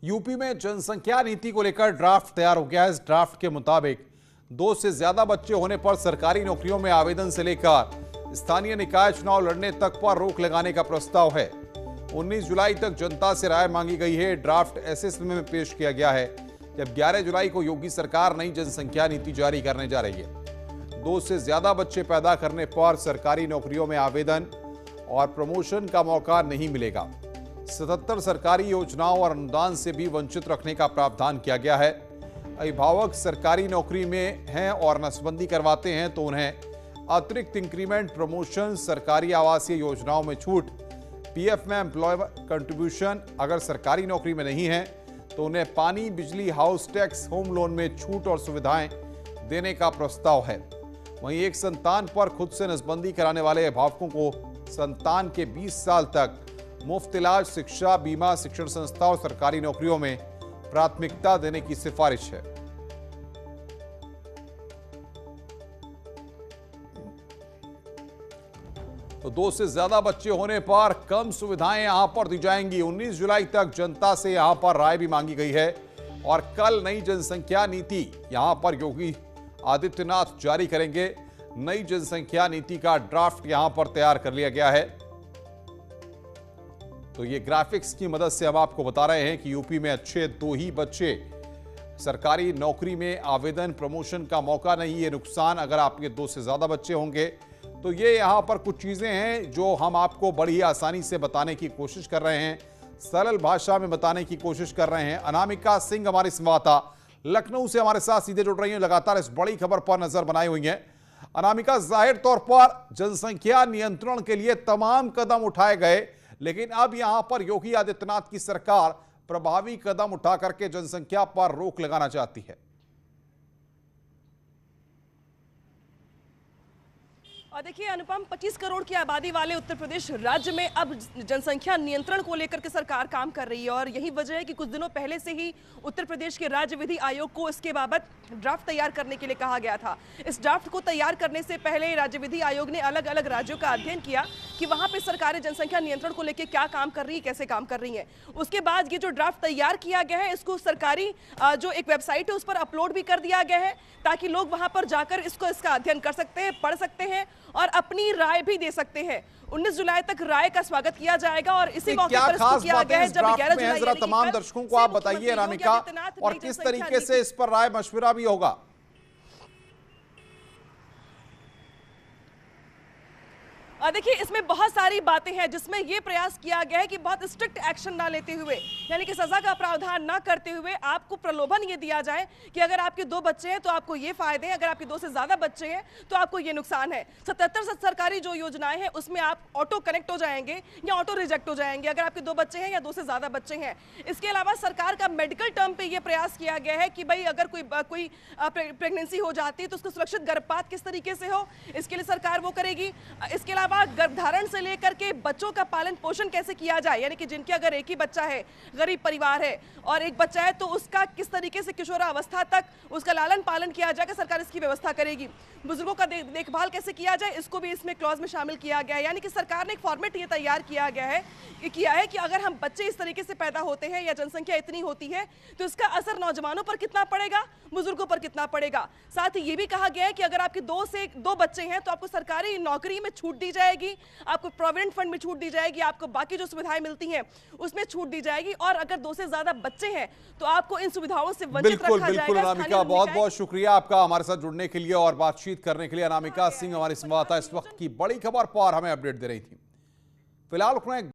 UP में जनसंख्या नीति को लेकर ड्राफ्ट तैयार हो गया है। इस ड्राफ्ट के मुताबिक 2 से ज्यादा बच्चे होने पर सरकारी नौकरियों में आवेदन से लेकर स्थानीय निकाय चुनाव लड़ने तक पर रोक लगाने का प्रस्ताव है। 19 जुलाई तक जनता से राय मांगी गई है। ड्राफ्ट एसएसएम में पेश किया गया है, जब 11 जुलाई को योगी सरकार नई जनसंख्या नीति जारी करने जा रही है। 2 से ज्यादा बच्चे पैदा करने पर सरकारी नौकरियों में आवेदन और प्रमोशन का मौका नहीं मिलेगा। 77 सरकारी योजनाओं और अनुदान से भी वंचित रखने का प्रावधान किया गया है। अभिभावक सरकारी नौकरी में हैं और नसबंदी करवाते हैं तो उन्हें अतिरिक्त इंक्रीमेंट, प्रमोशन, सरकारी आवासीय योजनाओं में छूट, पीएफ में एम्प्लॉय कंट्रीब्यूशन, अगर सरकारी नौकरी में नहीं है तो उन्हें पानी, बिजली, हाउस टैक्स, होम लोन में छूट और सुविधाएं देने का प्रस्ताव है। वहीं एक संतान पर खुद से नसबंदी कराने वाले अभिभावकों को संतान के 20 साल तक मुफ्त इलाज, शिक्षा, बीमा, शिक्षण संस्था और सरकारी नौकरियों में प्राथमिकता देने की सिफारिश है। तो 2 से ज्यादा बच्चे होने पर कम सुविधाएं यहां पर दी जाएंगी। 19 जुलाई तक जनता से यहां पर राय भी मांगी गई है और कल नई जनसंख्या नीति यहां पर योगी आदित्यनाथ जारी करेंगे। नई जनसंख्या नीति का ड्राफ्ट यहां पर तैयार कर लिया गया है। तो ये ग्राफिक्स की मदद से हम आपको बता रहे हैं कि यूपी में अच्छे 2 ही बच्चे सरकारी नौकरी में आवेदन, प्रमोशन का मौका नहीं। ये नुकसान अगर आपके 2 से ज्यादा बच्चे होंगे तो ये यहां पर कुछ चीजें हैं जो हम आपको बड़ी आसानी से बताने की कोशिश कर रहे हैं, सरल भाषा में बताने की कोशिश कर रहे हैं। अनामिका सिंह हमारी संवाददाता लखनऊ से हमारे साथ सीधे जुड़ रही हैं, लगातार इस बड़ी खबर पर नजर बनाई हुई हैं। अनामिका, जाहिर तौर पर जनसंख्या नियंत्रण के लिए तमाम कदम उठाए गए, लेकिन अब यहां पर योगी आदित्यनाथ की सरकार प्रभावी कदम उठा करके जनसंख्या पर रोक लगाना चाहती है। और देखिए अनुपम, 25 करोड़ की आबादी वाले उत्तर प्रदेश राज्य में अब जनसंख्या नियंत्रण को लेकर के सरकार काम कर रही है और यही वजह है कि कुछ दिनों पहले से ही उत्तर प्रदेश के राज्य विधि आयोग को इसके बाबत ड्राफ्ट तैयार करने के लिए कहा गया था। इस ड्राफ्ट को तैयार करने से पहले राज्य विधि आयोग ने अलग अलग राज्यों का अध्ययन किया कि वहां पर सरकारें जनसंख्या नियंत्रण को लेकर क्या काम कर रही है, कैसे काम कर रही है। उसके बाद ये जो ड्राफ्ट तैयार किया गया है, इसको सरकारी जो एक वेबसाइट है उस पर अपलोड भी कर दिया गया है, ताकि लोग वहां पर जाकर इसका अध्ययन कर सकते हैं, पढ़ सकते हैं और अपनी राय भी दे सकते हैं। 19 जुलाई तक राय का स्वागत किया जाएगा और इसी मौके पर इसको किया गया है। जब 11 जुलाई जरा तमाम दर्शकों को आप बताइए अनामिका, और किस तरीके से इस पर राय मशविरा भी होगा। देखिए, इसमें बहुत सारी बातें हैं जिसमें यह प्रयास किया गया है कि बहुत स्ट्रिक्ट एक्शन ना लेते हुए, यानी कि सजा का प्रावधान ना करते हुए आपको प्रलोभन ये दिया जाए कि अगर आपके 2 बच्चे हैं तो आपको ये फायदे हैं, अगर आपके 2 से ज्यादा बच्चे हैं तो आपको ये नुकसान है। 77 सरकारी जो योजनाएं हैं उसमें आप ऑटो कनेक्ट हो जाएंगे या ऑटो रिजेक्ट हो जाएंगे अगर आपके 2 बच्चे हैं या 2 से ज्यादा बच्चे हैं। इसके अलावा सरकार का मेडिकल टर्म पे यह प्रयास किया गया है कि भाई अगर कोई प्रेगनेंसी हो जाती है तो उसको सुरक्षित गर्भपात किस तरीके से हो, इसके लिए सरकार वो करेगी। इसके अलावा गर्भधारण से लेकर के बच्चों का पालन पोषण कैसे किया जाए, यानी कि जिनके अगर एक ही बच्चा है, गरीब परिवार है और एक बच्चा है, तो उसका किस तरीके से किशोरावस्था तक उसका लालन पालन किया जाएगा, सरकार इसकी व्यवस्था करेगी। बुजुर्गों का देखभाल कैसे किया जाए, इसको भी इसमें क्लॉज में शामिल किया गया है। यानी कि सरकार ने एक फॉर्मेट ये तैयार किया है कि अगर हम बच्चे इस तरीके से पैदा होते हैं या जनसंख्या इतनी होती है तो इसका असर नौजवानों पर कितना पड़ेगा, बुजुर्गों पर कितना पड़ेगा। साथ ही ये भी कहा गया है कि अगर आपके 2 बच्चे हैं तो आपको सरकारी नौकरी में छूट दी जाएगी, आपको प्रोविडेंट फंड में छूट दी जाएगी, आपको बाकी जो सुविधाएं मिलती हैं उसमें छूट दी जाएगी, और अगर 2 से ज्यादा बच्चे हैं तो आपको इन सुविधाओं से वंचित रखा जाएगा। बिल्कुल अनामिका, बहुत बहुत शुक्रिया आपका हमारे साथ जुड़ने के लिए और बातचीत करने के लिए। अनामिका सिंह हमारी संवाददाता इस वक्त की बड़ी खबर पर हमें अपडेट दे रही थी। फिलहाल